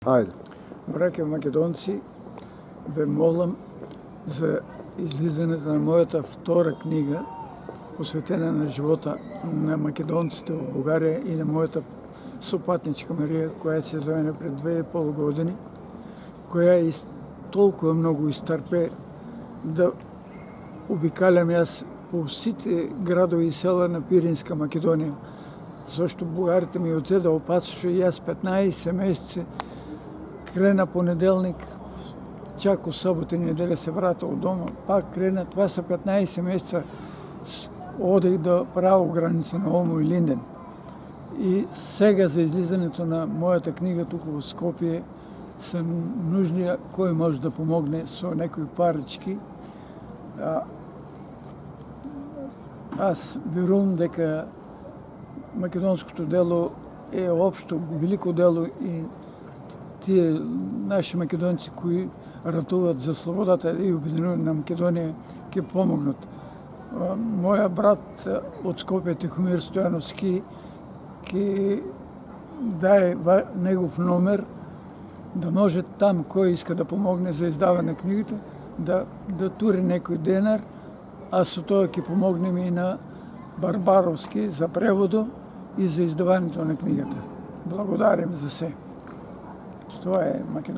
Ајде. Браќа македонци, ве молам за излизането на мојата втора книга, посветена на живота на македонците во Бугарија и на мојата сопатничка Марија, која се завене пред 2,5 години, која толкова многу истрпе да обикалям јас по сите градови и села на Пиринска Македонија, зашто бугарите ми одзеда опасуваше јас 15 месеци крена понеделник, чак у сабота и неделя се вратил дома, пак крена, това са 15 месеца, одех до право граница на Олмо и Линден. И сега за излизането на мојата книга туку во Скопје се нужни кој може да помогне со некои парички. Аз верувам дека македонското дело е општо велико дело и тие наши македонци кои ратуват за слободата и обединување на Македонија ќе помогнат. Моја брат од Скопје, Тихомир Стојановски, ќе даде негов номер да може там кој иска да помогне за издавање на книгите да тури некој денар, а со тоа ќе помогнем и на Барбаровски за преводо и за издавањето на книгата. Благодарим за се. Тоа е Македонија.